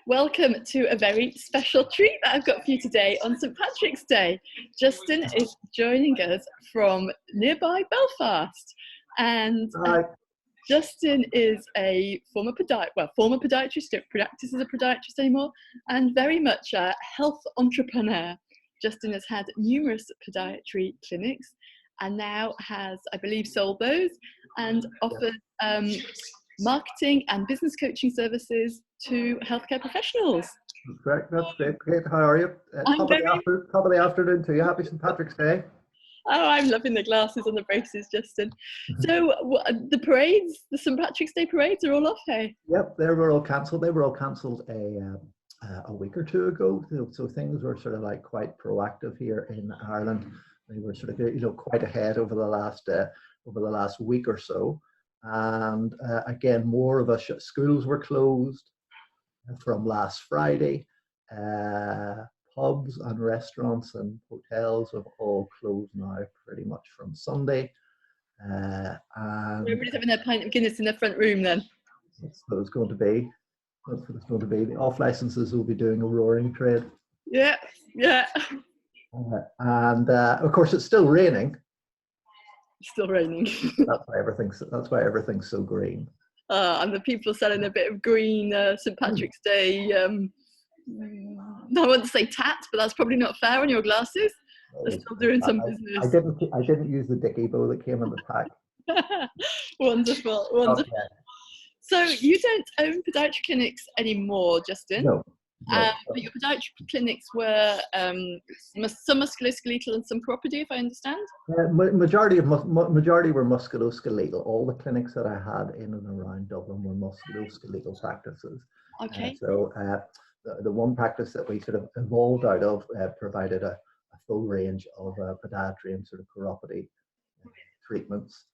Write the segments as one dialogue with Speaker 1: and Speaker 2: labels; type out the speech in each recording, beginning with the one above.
Speaker 1: Welcome to a very special treat that I've got for you today on St. Patrick's Day. Justin is joining us from nearby Belfast, and Justin is a former podiatrist, don't practice as a podiatrist anymore, and very much a health entrepreneur. Justin has had numerous podiatry clinics and now has, I believe, sold those and offers marketing and business coaching services to healthcare professionals.
Speaker 2: That's correct. That's great. Kate, how are you? Top of the afternoon to you. Happy St. Patrick's Day.
Speaker 1: Oh, I'm loving the glasses on the braces, Justin. So the parades, the St. Patrick's Day parades are all off, hey?
Speaker 2: Yep, they were all cancelled. They were all cancelled a week or two ago. So things were sort of like quite proactive here in Ireland. They were sort of quite ahead over the last week or so. And again, more of us schools were closed from last Friday. Pubs and restaurants and hotels have all closed now pretty much from Sunday. And
Speaker 1: everybody's having their pint of Guinness in their front room then.
Speaker 2: That's what it's going to be. That's what it's going to be. The off licenses will be doing a roaring trade.
Speaker 1: Yeah.
Speaker 2: And of course, it's still raining.
Speaker 1: It's still raining.
Speaker 2: That's why everything's so green.
Speaker 1: And the people selling a bit of green St. Patrick's Day. I wouldn't say tat, but that's probably not fair on your glasses. They're still doing some business.
Speaker 2: I didn't use the Dickie bow that came in the pack.
Speaker 1: Wonderful.
Speaker 2: Okay.
Speaker 1: So you don't own podiatry clinics anymore, Justin?
Speaker 2: No.
Speaker 1: But your podiatry clinics were some musculoskeletal and some chiropody, if I understand?
Speaker 2: Majority were musculoskeletal. All the clinics that I had in and around Dublin were musculoskeletal practices.
Speaker 1: Okay.
Speaker 2: So the one practice that we sort of evolved out of provided a full range of podiatry and sort of chiropody treatments.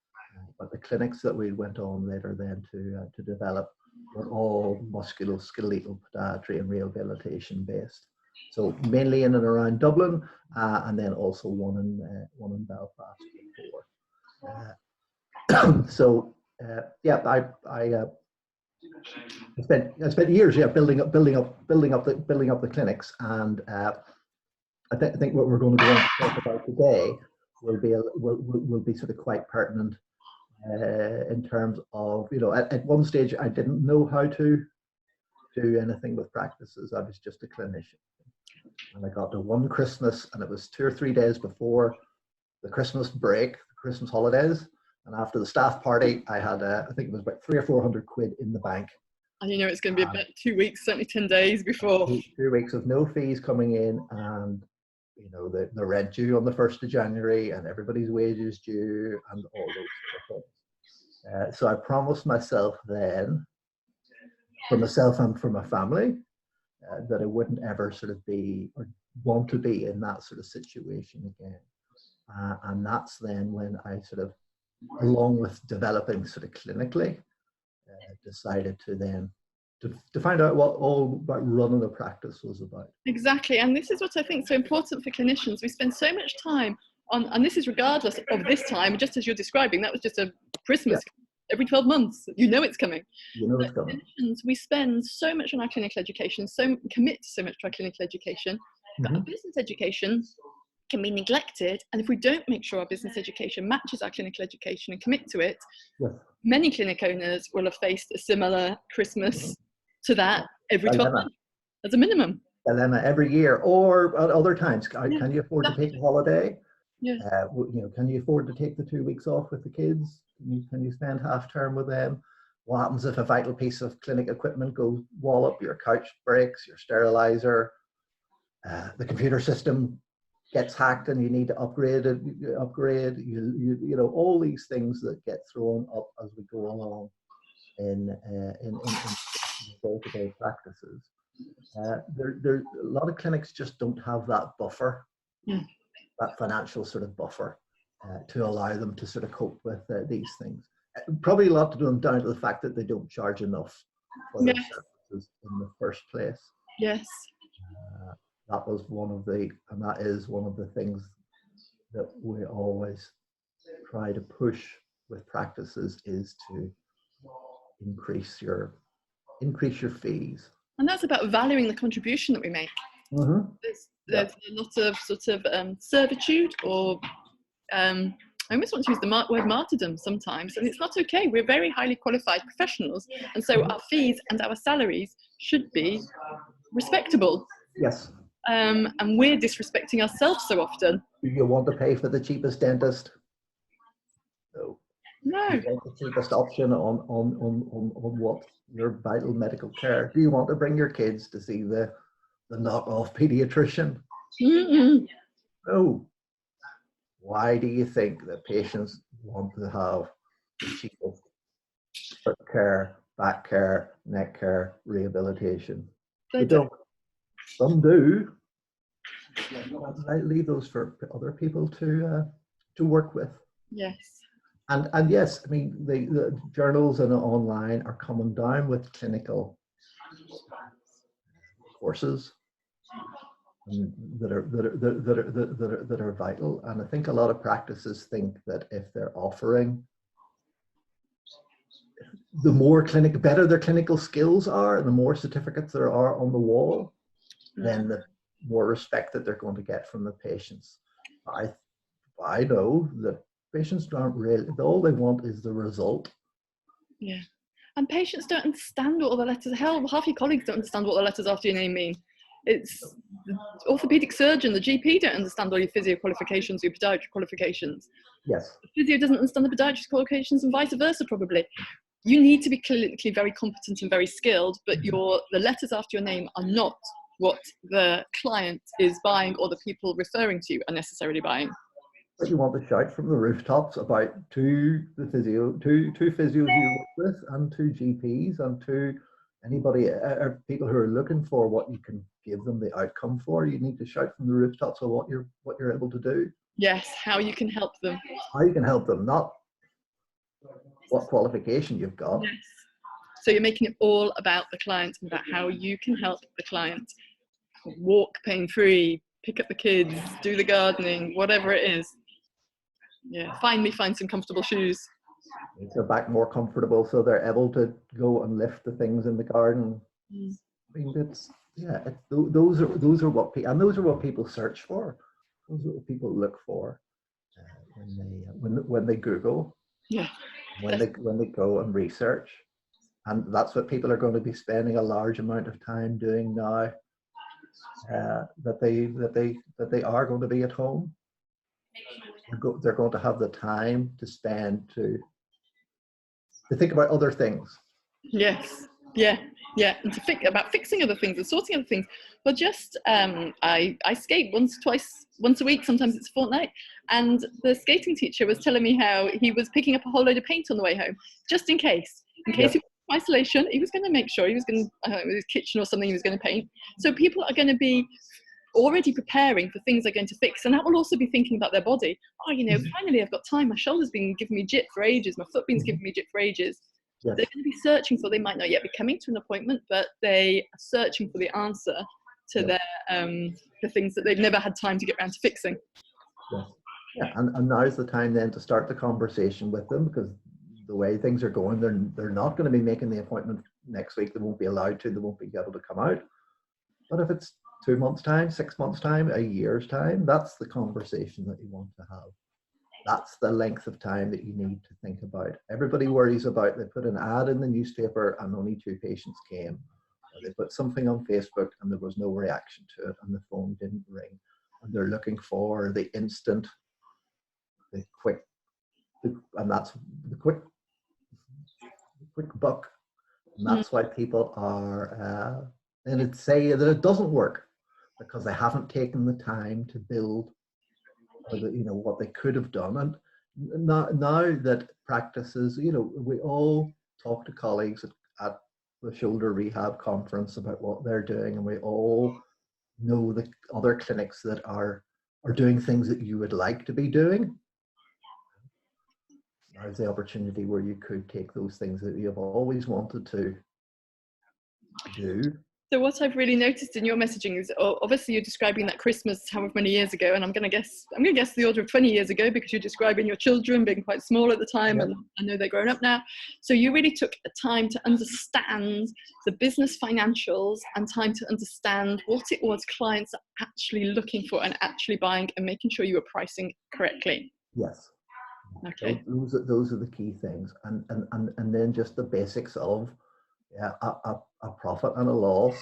Speaker 2: But the clinics that we went on later then to develop were all musculoskeletal podiatry and rehabilitation based. So mainly in and around Dublin, and then also one in Belfast before. I spent years building up the clinics, and I think what we're going to go on to talk about today will be sort of quite pertinent. In terms of, at one stage I didn't know how to do anything with practices. I was just a clinician, and I got to one Christmas, and it was 2 or 3 days before the Christmas break, the Christmas holidays, and after the staff party, I had I think it was about 300 or 400 quid in the bank.
Speaker 1: And it's going to be about 2 weeks, certainly 10 days before.
Speaker 2: 2 weeks of no fees coming in, and the rent due on the 1st of January, and everybody's wages due, and all those sort of things. So I promised myself then, for myself and for my family, that I wouldn't ever sort of be or want to be in that sort of situation again. And that's then when I sort of, along with developing sort of clinically, decided to find out what all about running a practice was about.
Speaker 1: Exactly, and this is what I think is so important for clinicians. We spend so much time on, and this is regardless of this time, just as you're describing, that was just a Christmas. Yeah. Every 12 months, it's coming.
Speaker 2: It's coming.
Speaker 1: Clinicians, we spend so much on our clinical education, commit so much to our clinical education, but our business education can be neglected. And if we don't make sure our business education matches our clinical education and commit to it, many clinic owners will have faced a similar Christmas to that every 12 months as a minimum.
Speaker 2: Dilemma every year, or at other times. Can you afford to take a holiday?
Speaker 1: Yeah.
Speaker 2: Can you afford to take the 2 weeks off with the kids? Can you spend half term with them? What happens if a vital piece of clinic equipment goes wallop? Your couch breaks, your sterilizer, the computer system gets hacked, and you need to upgrade it. All these things that get thrown up as we go along in day-to-day practices. There a lot of clinics just don't have that buffer. That financial sort of buffer to allow them to sort of cope with these things. Probably a lot to do down to the fact that they don't charge enough for their services in the first place.
Speaker 1: Yes.
Speaker 2: That was that is one of the things that we always try to push with practices, is to increase your fees.
Speaker 1: And that's about valuing the contribution that we make.
Speaker 2: Mm-hmm.
Speaker 1: There's a lot of sort of servitude, or I almost want to use the word martyrdom sometimes, and it's not okay. We're very highly qualified professionals, and so our fees and our salaries should be respectable.
Speaker 2: Yes.
Speaker 1: And we're disrespecting ourselves so often.
Speaker 2: Do you want to pay for the cheapest dentist? No.
Speaker 1: No.
Speaker 2: Do you want the cheapest option on what your vital medical care? Do you want to bring your kids to see the knockoff pediatrician?
Speaker 1: Mm-mm.
Speaker 2: No. Why do you think that patients want to have the cheapest foot care, back care, neck care, rehabilitation? They don't. Some do. I leave those for other people to work with.
Speaker 1: Yes.
Speaker 2: And yes, I mean the journals and online are coming down with clinical courses that are vital. And I think a lot of practices think that if they're offering, the more better their clinical skills are, and the more certificates there are on the wall, then the more respect that they're going to get from the patients. I know that patients aren't really, all they want is the result.
Speaker 1: Yeah. And patients don't understand what all the letters, hell, half your colleagues don't understand what the letters after your name mean. It's the orthopedic surgeon, the GP don't understand all your physio qualifications, your podiatry qualifications.
Speaker 2: Yes.
Speaker 1: The physio doesn't understand the podiatrist qualifications, and vice versa, probably. You need to be clinically very competent and very skilled, but the letters after your name are not what the client is buying or the people referring to you are necessarily buying.
Speaker 2: But you want to shout from the rooftops about two physios you work with, and two GPs, and two anybody or people who are looking for what you can give them the outcome for. You need to shout from the rooftops of what you're able to do.
Speaker 1: Yes, how you can help them.
Speaker 2: How you can help them, not what qualification you've got.
Speaker 1: Yes. So you're making it all about the client and about how you can help the client walk pain-free, pick up the kids, do the gardening, whatever it is. Yeah, find some comfortable shoes.
Speaker 2: Make their back more comfortable so they're able to go and lift the things in the garden. I mean, those are what people search for. Those are what people look for when they Google.
Speaker 1: Yeah.
Speaker 2: When they go and research, and that's what people are going to be spending a large amount of time doing now. That they are going to be at home. They're going to have the time to spend to think about other things.
Speaker 1: Yes. Yeah. And to think about fixing other things and sorting other things. Well, just I skate once a week, sometimes it's a fortnight, and the skating teacher was telling me how he was picking up a whole load of paint on the way home, just in case he was in isolation. He was going to make sure he was going to his kitchen or something he was going to paint. So people are going to be already preparing for things they're going to fix, and that will also be thinking about their body. Finally I've got time. My shoulder's been giving me jit for ages. My foot been's giving me jit for ages. Yes. They're going to be searching for, they might not yet be coming to an appointment, but they are searching for the answer to their the things that they've never had time to get around to fixing.
Speaker 2: Yes. Yeah, and now's the time then to start the conversation with them, because the way things are going, they're not going to be making the appointment next week. They won't be allowed to. They won't be able to come out. But if it's 2 months' time, 6 months' time, a year's time, that's the conversation that you want to have. That's the length of time that you need to think about. Everybody worries about, they put an ad in the newspaper and only 2 patients came. Or they put something on Facebook and there was no reaction to it and the phone didn't ring. And they're looking for the instant, the quick buck. And that's why people are, and it's say that it doesn't work because they haven't taken the time to build what they could have done. And now that practices, we all talk to colleagues at the shoulder rehab conference about what they're doing, and we all know the other clinics that are doing things that you would like to be doing. There's the opportunity where you could take those things that you've always wanted to do.
Speaker 1: So what I've really noticed in your messaging is, obviously you're describing that Christmas however many years ago, and I'm going to guess the order of 20 years ago, because you're describing your children being quite small at the time, and I know they're grown up now. So you really took a time to understand the business financials and time to understand what it was clients are actually looking for and actually buying, and making sure you were pricing correctly.
Speaker 2: Yes.
Speaker 1: Okay.
Speaker 2: Those are the key things, and then just the basics of a profit and a loss,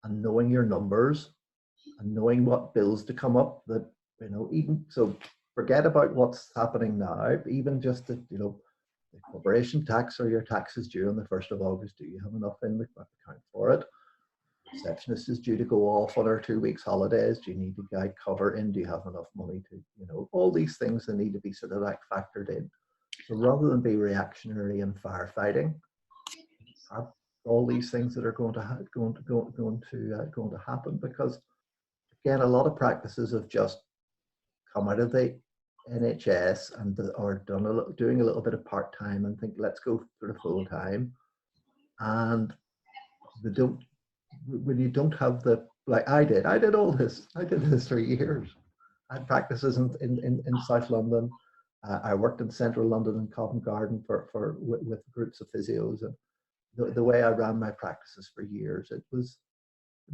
Speaker 2: and knowing your numbers, and knowing what bills to come up, that, you know, even so, forget about what's happening now, even just the, you know, the corporation tax or your taxes due on the 1st of August. Do you have enough in the account for it? Receptionist is due to go off on her 2 weeks holidays. Do you need to get cover in? Do you have enough money to, you know, all these things that need to be sort of like factored in. So rather than be reactionary and firefighting, have all these things that are going to happen, because again, a lot of practices have just come out of the NHS and or doing a little bit of part-time and think, let's go for the full-time, and they don't. When you don't have the, like I did all this. I did this for years. I had practices in South London. I worked in Central London and Covent Garden with groups of physios, and the way I ran my practices for years, it was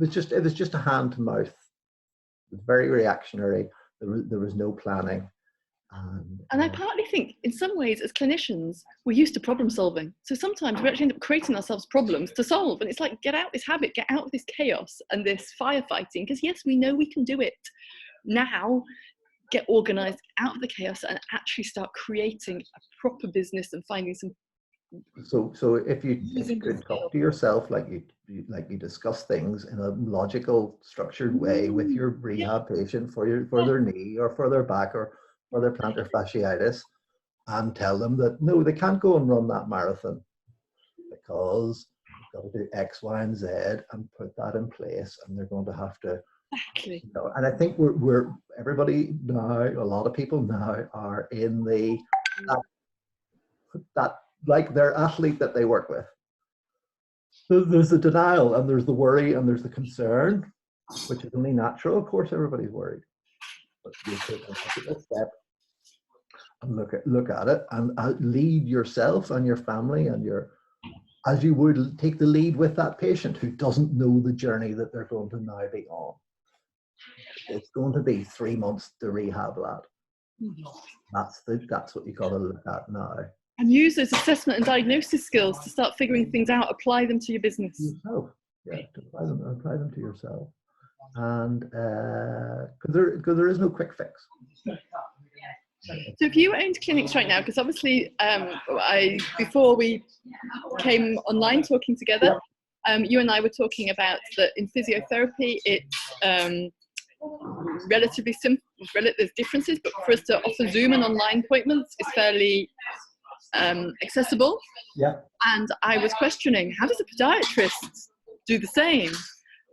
Speaker 2: just a hand to mouth. It was very reactionary. There was no planning.
Speaker 1: And I partly think, in some ways, as clinicians, we're used to problem solving. So sometimes we actually end up creating ourselves problems to solve. And it's like, get out this habit, get out of this chaos and this firefighting. Because yes, we know we can do it. Now, get organized out of the chaos and actually start creating a proper business and finding some.
Speaker 2: So if you could talk to yourself like you discuss things in a logical, structured way with your rehab patient for their knee or for their back or for their plantar fasciitis, and tell them that no, they can't go and run that marathon because they've got to do X, Y, and Z, and put that in place, and they're going to have to.
Speaker 1: Exactly.
Speaker 2: You know, and I think we're everybody now, a lot of people now are in that like their athlete that they work with. So there's the denial, and there's the worry, and there's the concern, which is only natural. Of course, everybody's worried, but you take a step and look at it, and lead yourself and your family and as you would take the lead with that patient who doesn't know the journey that they're going to now be on. It's going to be 3 months to rehab, lad. That's what you got to look at now.
Speaker 1: And use those assessment and diagnosis skills to start figuring things out. Apply them to your business.
Speaker 2: Yourself, yeah, apply them to yourself, and because there is no quick fix.
Speaker 1: So if you owned clinics right now, because obviously before we came online talking together, you and I were talking about that in physiotherapy, it's relatively simple. There's differences, but for us to offer Zoom and online appointments is fairly accessible.
Speaker 2: Yeah.
Speaker 1: And I was questioning, how does a podiatrist do the same?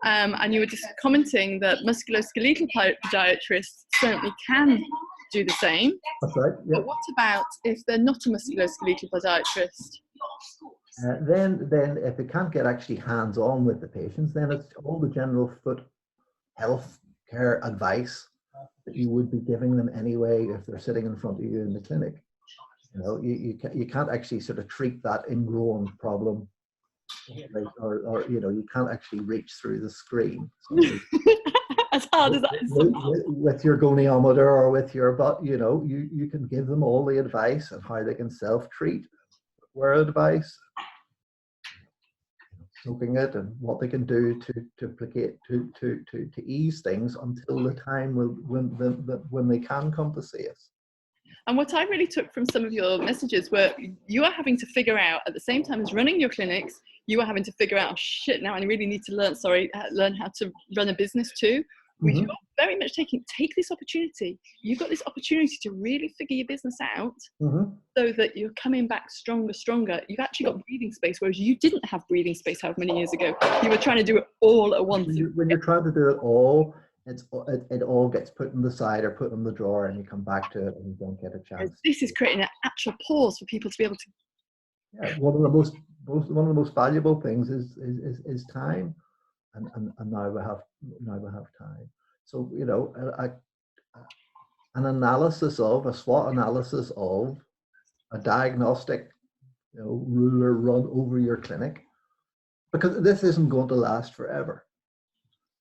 Speaker 1: And you were just commenting that musculoskeletal podiatrists certainly can do the same.
Speaker 2: That's right. Yeah.
Speaker 1: But what about if they're not a musculoskeletal podiatrist?
Speaker 2: Then if they can't get actually hands-on with the patients, then it's all the general foot health care advice that you would be giving them anyway if they're sitting in front of you in the clinic. You know, you can't actually sort of treat that ingrown problem, or you know, you can't actually reach through the screen. So
Speaker 1: as hard as that is.
Speaker 2: With your goniometer or with your butt, you know, you can give them all the advice on how they can self-treat, wear advice, soaking it, and what they can do to ease things until the time when they can come to see us.
Speaker 1: And what I really took from some of your messages were you are having to figure out, at the same time as running your clinics, you are having to figure out, oh, shit, now I really need to learn how to run a business too. Mm-hmm. You're very much take this opportunity. You've got this opportunity to really figure your business out, so that you're coming back stronger. You've actually got breathing space, whereas you didn't have breathing space how many years ago. You were trying to do it all at once.
Speaker 2: When you're trying to do it all, it all gets put in the side or put in the drawer, and you come back to it and you don't get a chance.
Speaker 1: This is creating an actual pause for people to be able to.
Speaker 2: Yeah, one of the most valuable things is time, and now we have time. So, you know, an analysis of a SWOT analysis of a diagnostic, you know, ruler run over your clinic, because this isn't going to last forever.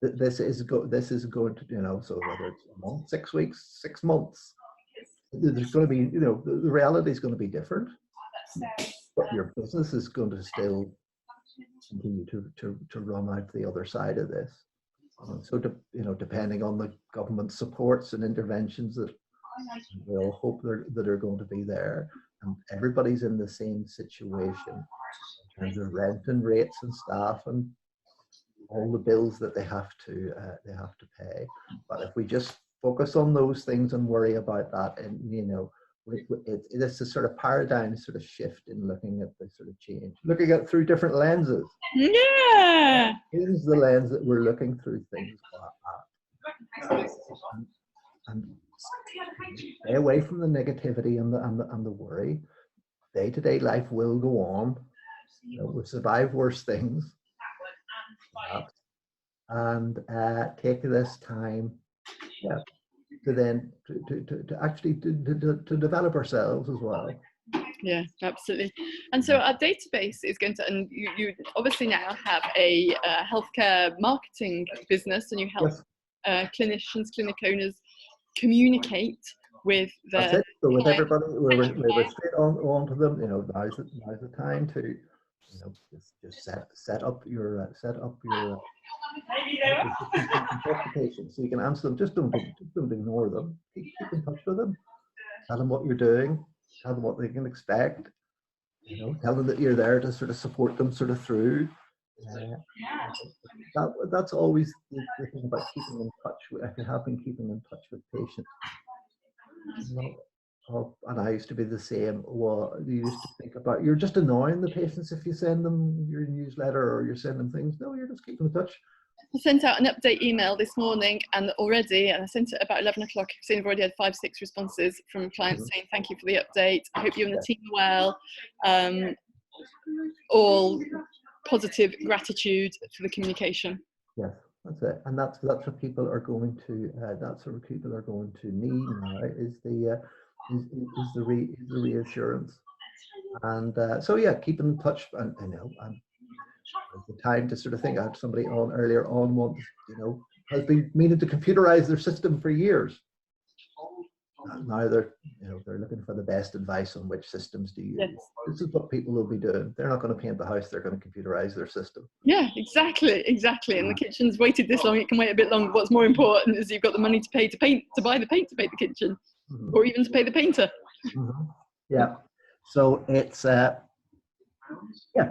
Speaker 2: This is going to, you know, so whether it's a month, 6 weeks, 6 months, there's going to be, you know, the reality is going to be different, but your business is going to still continue to run out the other side of this. So, you know, depending on the government supports and interventions that we'll hope that are going to be there, and everybody's in the same situation in terms of rent and rates and staff and all the bills that they have to pay. But if we just focus on those things and worry about that, and you know, it's a sort of paradigm sort of shift in looking at the sort of change, looking at it through different lenses.
Speaker 1: Yeah.
Speaker 2: Here's the lens that we're looking through things at. And stay away from the negativity and the worry. Day-to-day life will go on. You know, we'll survive worse things. And take this time, yeah, to then to actually to develop ourselves as well.
Speaker 1: Yeah, absolutely. And so our database is going to, and you obviously now have a healthcare marketing business, and you help clinicians, clinic owners communicate with their.
Speaker 2: That's it. So with everybody, we're straight on to them. You know, now's the time to, you know, just set up your patients so you can answer them. Just don't ignore them. Keep in touch with them. Tell them what you're doing. Tell them what they can expect. You know, tell them that you're there to sort of support them sort of through. That's always the thing about keeping in touch with. If you have been keeping in touch with patients, you know, and I used to be the same. Well, you used to think about, you're just annoying the patients if you send them your newsletter or you're sending things. No, you're just keeping in touch.
Speaker 1: I sent out an update email this morning, and I sent it about 11 o'clock. I've seen I've already had 5-6 responses from clients saying thank you for the update. I hope you and the team are well. All positive gratitude for the communication.
Speaker 2: Yes, that's it, and that's what people are going to. That's what people are going to need now. Is the reassurance, and so yeah, keep in touch, and you know, and the time to sort of think. I had somebody on earlier on once, you know, has been meaning to computerize their system for years. Now they're looking for the best advice on which systems to use. Yes. This is what people will be doing. They're not going to paint the house, they're going to computerize their system.
Speaker 1: Yeah, exactly. And the kitchen's waited this long, it can wait a bit longer. What's more important is you've got the money to buy the paint to paint the kitchen, or even to pay the painter.
Speaker 2: Yeah. So it's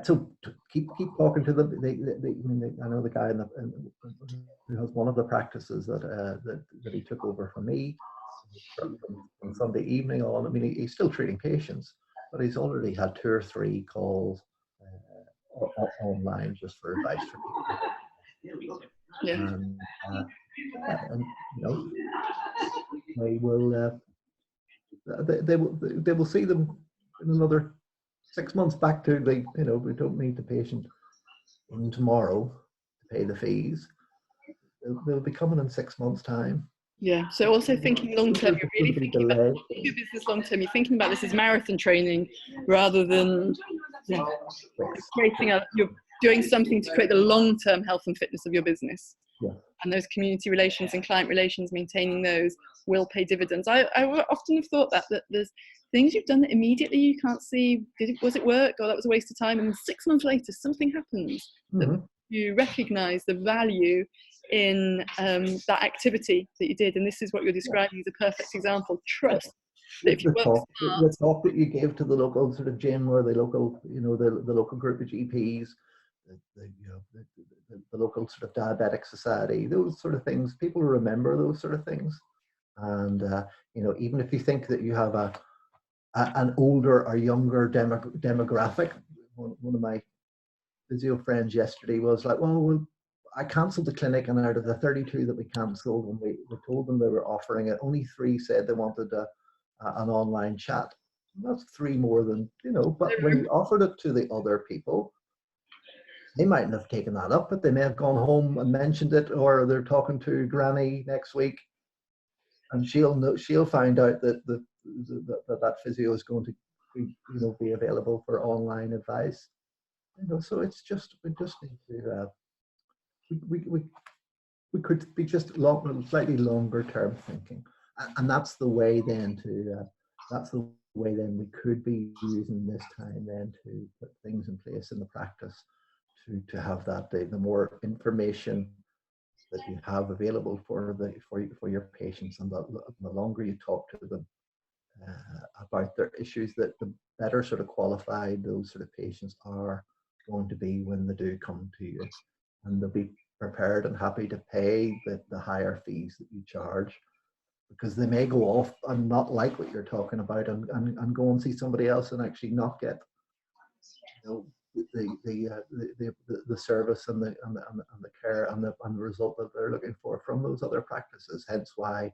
Speaker 2: so keep talking to them. I know the guy who has one of the practices that he took over from me from Sunday evening on. I mean, he's still treating patients, but he's already had 2 or 3 calls online just for advice for people.
Speaker 1: Yeah.
Speaker 2: And you know, they will see them in another 6 months back to the, you know, we don't need the patient in tomorrow to pay the fees. They'll be coming in 6 months' time.
Speaker 1: Yeah, so also thinking long term, you're really thinking about your business long term. You're thinking about this as marathon training rather than you're doing something to create the long term health and fitness of your business.
Speaker 2: Yeah.
Speaker 1: And those community relations and client relations, maintaining those will pay dividends. I often have thought that there's things you've done that immediately you can't see, was it work, or that was a waste of time, and 6 months later something happens that you recognize the value in that activity that you did. And this is what you're describing as a perfect example. Trust.
Speaker 2: The talk that you gave to the local sort of gym, or the local, you know, the local group of GPs, the local sort of diabetic society, those sort of things, people remember those sort of things. And you know, even if you think that you have an older or younger demographic, one of my physio friends yesterday was like, well, I cancelled the clinic, and out of the 32 that we cancelled, when we told them they were offering it, only 3 said they wanted an online chat. And that's 3 more than, you know, but when you offered it to the other people, they mightn't have taken that up, but they may have gone home and mentioned it, or they're talking to Granny next week, and she'll find out that that physio is going to be available for online advice. So it's just, we just need to we could be just slightly longer term thinking, and that's the way then we could be using this time then to put things in place in the practice to have that the more information that you have available for your patients, and the longer you talk to them about their issues, that the better sort of qualified those sort of patients are going to be when they do come to you, and they'll be prepared and happy to pay the higher fees that you charge, because they may go off and not like what you're talking about, and go and see somebody else and actually not get the service and the care and the result that they're looking for from those other practices. Hence why,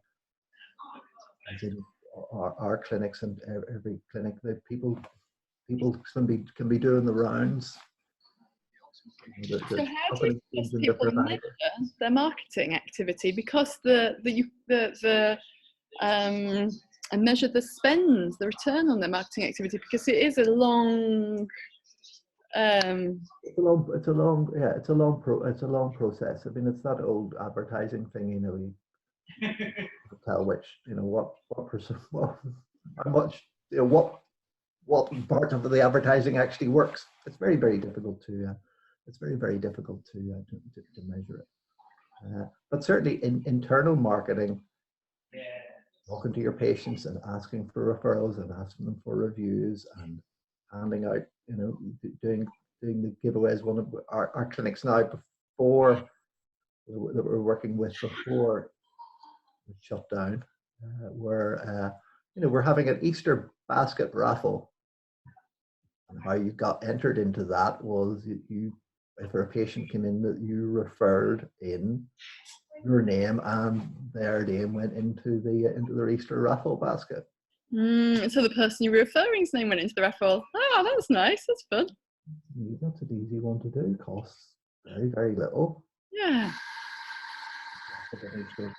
Speaker 2: as in our clinics and every clinic, that people can be doing the rounds.
Speaker 1: So how do people measure their marketing activity? Because and measure the spend, the return on their marketing activity, because it is a long.
Speaker 2: It's a long process. I mean, it's that old advertising thing, you tell which, what percent, how much, what part of the advertising actually works. It's very, very difficult to measure it. But certainly in internal marketing, talking to your patients and asking for referrals and asking them for reviews and handing out, doing the giveaways. One of our clinics now, before that we're working with before we shut down, we're having an Easter basket raffle. And how you got entered into that was if a patient came in that you referred in, your name and their name went into their Easter raffle basket.
Speaker 1: So the person you were referring's name went into the raffle. Oh, that's nice. That's fun.
Speaker 2: That's an easy one to do. Costs very, very little.
Speaker 1: Yeah.
Speaker 2: Put it into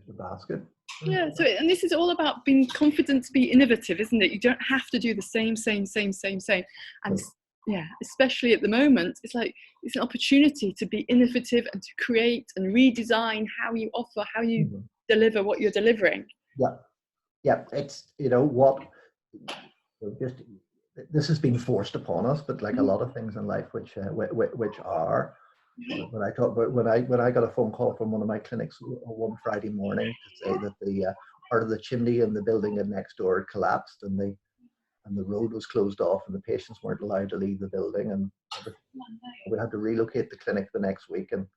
Speaker 2: the basket.
Speaker 1: Yeah. So, and this is all about being confident to be innovative, isn't it? You don't have to do the same. And yeah, especially at the moment, it's like it's an opportunity to be innovative and to create and redesign how you offer, how you deliver what you're delivering.
Speaker 2: Yeah. It's this has been forced upon us, but like a lot of things in life, which are. When I got a phone call from one of my clinics one Friday morning to say that the part of the chimney in the building next door had collapsed, and the road was closed off, and the patients weren't allowed to leave the building, and we had to relocate the clinic the next week, and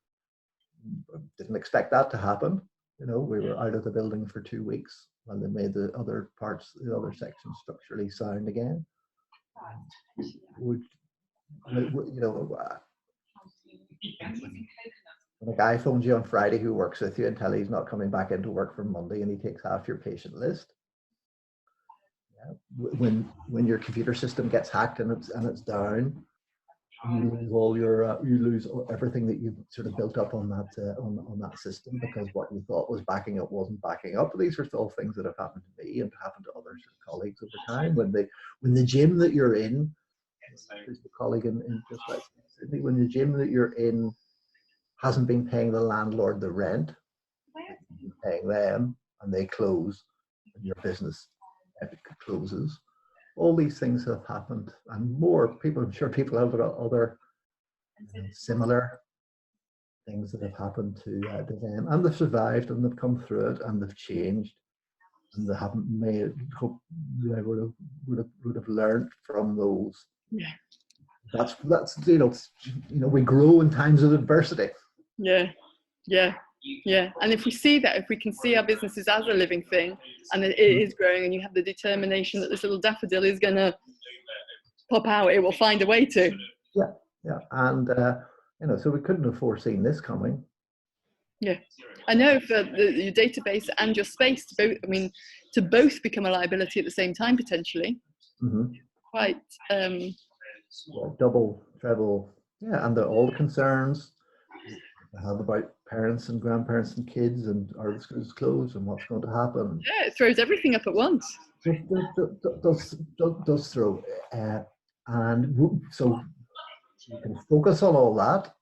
Speaker 2: didn't expect that to happen. We were out of the building for 2 weeks while they made the other sections structurally sound again. When a guy phones you on Friday who works with you and tells you he's not coming back into work for Monday, and he takes half your patient list. When your computer system gets hacked and it's down, you lose everything that you've sort of built up on that system, because what you thought was backing up wasn't backing up. These are all things that have happened to me and happened to other colleagues over time. When the gym that you're in, there's a colleague in just like Sydney, when the gym that you're in hasn't been paying the landlord the rent, paying them, and they close, and your business closes. All these things have happened, and more people. I'm sure people have got other similar things that have happened to them, and they've survived, and they've come through it, and they've changed, and they haven't made. Hope they would have learned from those.
Speaker 1: Yeah.
Speaker 2: That's we grow in times of adversity.
Speaker 1: Yeah. And if we see that, if we can see our businesses as a living thing, and it is growing, and you have the determination that this little daffodil is going to pop out, it will find a way to.
Speaker 2: Yeah. And so we couldn't have foreseen this coming.
Speaker 1: Yeah, I know for your database and your space to both become a liability at the same time, potentially.
Speaker 2: Mm-hmm.
Speaker 1: Quite.
Speaker 2: Double, treble, Yeah, and all the concerns they have about parents and grandparents and kids, and are the schools closed, and what's going to happen.
Speaker 1: Yeah, it throws everything up at once.
Speaker 2: Does throw, and so you can focus on all that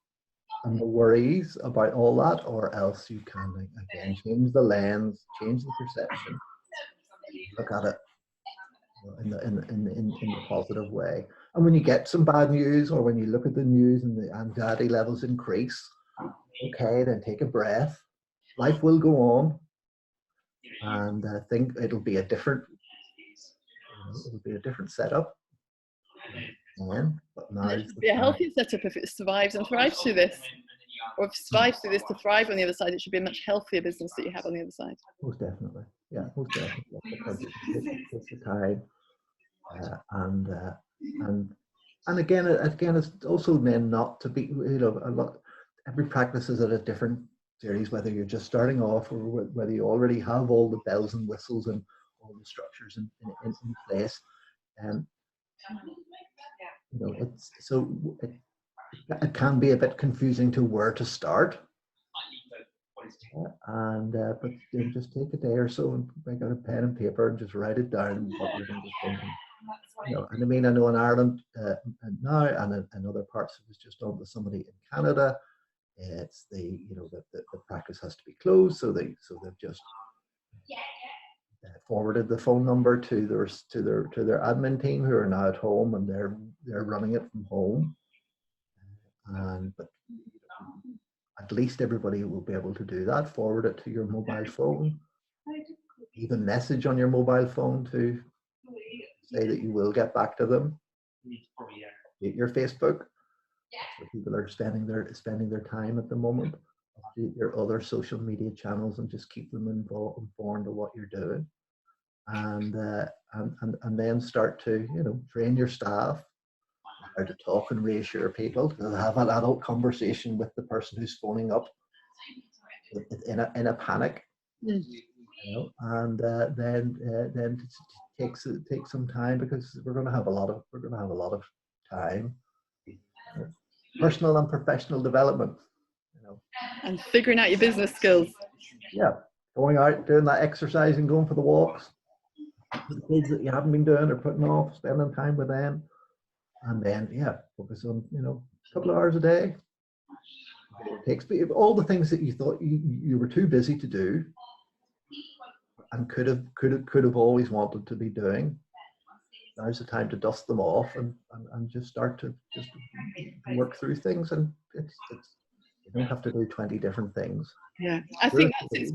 Speaker 2: and the worries about all that, or else you can again change the lens, change the perception, look at it in the positive way. And when you get some bad news, or when you look at the news and the anxiety levels increase, okay, then take a breath. Life will go on, and I think it'll be a different setup. But now
Speaker 1: it should be a healthier setup if it survives and thrives through this. Or if it survives through this to thrive on the other side, it should be a much healthier business that you have on the other side.
Speaker 2: Most definitely, yeah, most definitely. Because it takes the time, and again, it's also then not to be, every practice is at a different series, whether you're just starting off or whether you already have all the bells and whistles and all the structures in place. It can be a bit confusing to where to start. But just take a day or so and bring out a pen and paper and just write it down what you're going to be thinking. And I mean, I know in Ireland now, and in other parts, it was just on with somebody in Canada. It's the practice has to be closed, so they've just forwarded the phone number to their admin team, who are now at home, and they're running it from home. But at least everybody will be able to do that. Forward it to your mobile phone. Even message on your mobile phone to say that you will get back to them. Your Facebook, where people are spending their time at the moment. Your other social media channels, and just keep them informed of what you're doing, and then start to train your staff how to talk and reassure people, to have an adult conversation with the person who's phoning up in a panic, and then take some time, because we're going to have a lot of time. Personal and professional development,
Speaker 1: and figuring out your business skills.
Speaker 2: Yeah, going out, doing that exercise, and going for the walks. The kids that you haven't been doing or putting off, spending time with them. And then, focus on, a couple of hours a day. It takes all the things that you thought you were too busy to do, and could have always wanted to be doing. Now's the time to dust them off and just start to just work through things. And it's you don't have to do 20 different things.
Speaker 1: Yeah, I think it's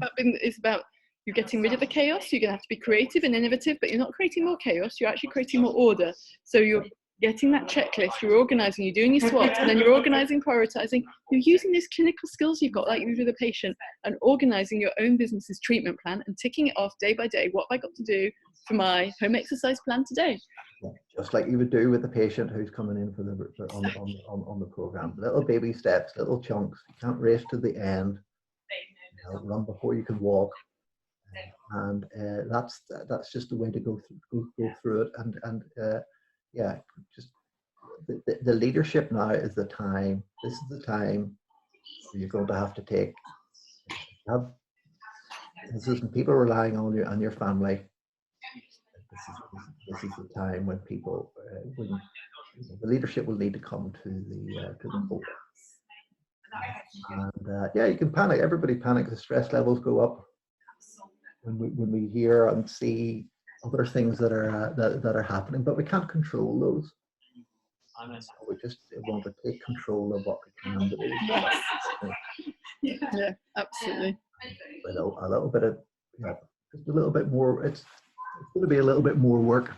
Speaker 1: about you're getting rid of the chaos. You're going to have to be creative and innovative, but you're not creating more chaos. You're actually creating more order. So you're getting that checklist, you're organising, you're doing your SWOT, and then you're organising, prioritising. You're using these clinical skills you've got, like you do with a patient, and organising your own business's treatment plan and ticking it off day by day. What have I got to do for my home exercise plan today?
Speaker 2: Just like you would do with the patient who's coming in on the program. Little baby steps, little chunks. You can't race to the end. Run before you can walk. And that's just the way to go through it. And just the leadership now is the time. This is the time where you're going to have to people relying on you and your family. This is the time when people, the leadership will need to come to the fore. And you can panic. Everybody panics. The stress levels go up when we hear and see other things that are happening, but we can't control those. We just want to take control of what we can do.
Speaker 1: Yeah, absolutely.
Speaker 2: A little bit of just a little bit more. It's going to be a little bit more work,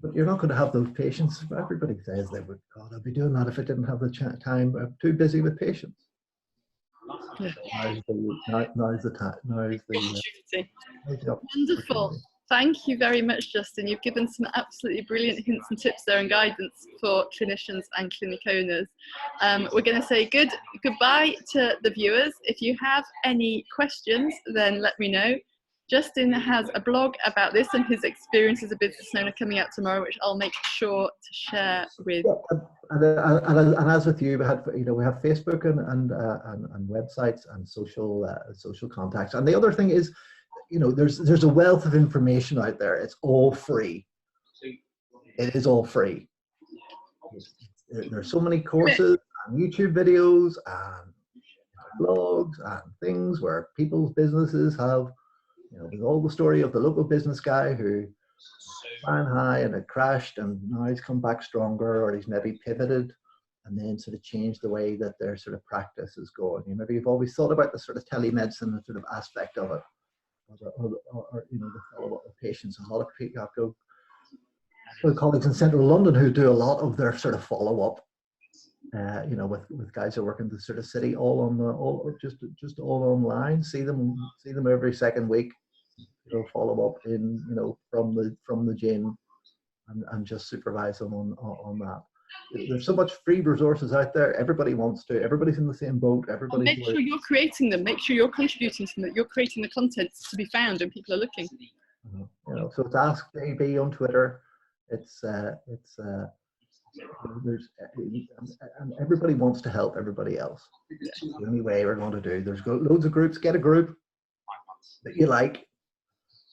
Speaker 2: but you're not going to have those patients. Everybody says they would. God, I'd be doing that if I didn't have the time. I'm too busy with patients.
Speaker 1: Yeah.
Speaker 2: Now's the time. Now's the
Speaker 1: Wonderful. Thank you very much, Justin. You've given some absolutely brilliant hints and tips there and guidance for clinicians and clinic owners. We're going to say goodbye to the viewers. If you have any questions, then let me know. Justin has a blog about this and his experience as a business owner coming out tomorrow, which I'll make sure to share with.
Speaker 2: And as with you, we have Facebook and websites and social contacts. And the other thing is, there's a wealth of information out there. It's all free. It is all free. There's so many courses and YouTube videos and blogs and things where people's businesses have, there's all the story of the local business guy who ran high and had crashed, and now he's come back stronger, or he's maybe pivoted and then sort of changed the way that their sort of practice is going. Maybe you've always thought about the sort of telemedicine sort of aspect of it, or the follow-up with patients. A lot of people have to go, colleagues in central London who do a lot of their sort of follow-up, with guys who work in the sort of city, all online. See them every second week. Follow up in from the gym, and just supervise them on that. There's so much free resources out there. Everybody wants to. Everybody's in the same boat.
Speaker 1: Make sure you're creating them. Make sure you're contributing to them. That you're creating the content to be found and people are looking.
Speaker 2: So it's Ask JB on Twitter. And everybody wants to help everybody else. It's the only way we're going to do. There's loads of groups. Get a group that you like,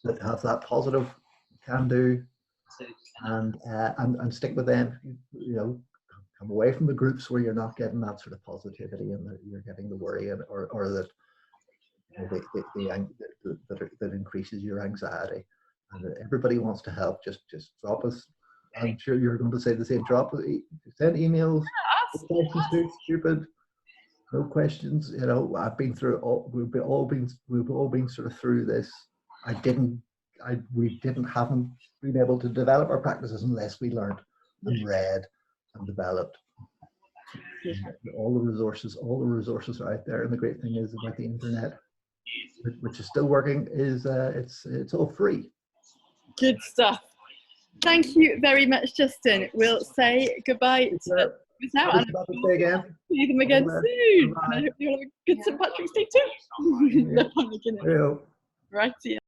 Speaker 2: that have that positive can do, and stick with them. Come away from the groups where you're not getting that sort of positivity and that you're getting the worry or that that increases your anxiety. And everybody wants to help. Just drop us. I'm sure you're going to say the same. Send emails. No questions too stupid. No questions. I've been through all. We've all been sort of through this. We haven't been able to develop our practices unless we learned and read and developed. All the resources are out there. And the great thing is about the internet, which is still working, is it's all free.
Speaker 1: Good stuff. Thank you very much, Justin. We'll say goodbye to them now, and see them again soon. And I hope you'll have a good St. Patrick's Day too.
Speaker 2: Yeah.
Speaker 1: Right.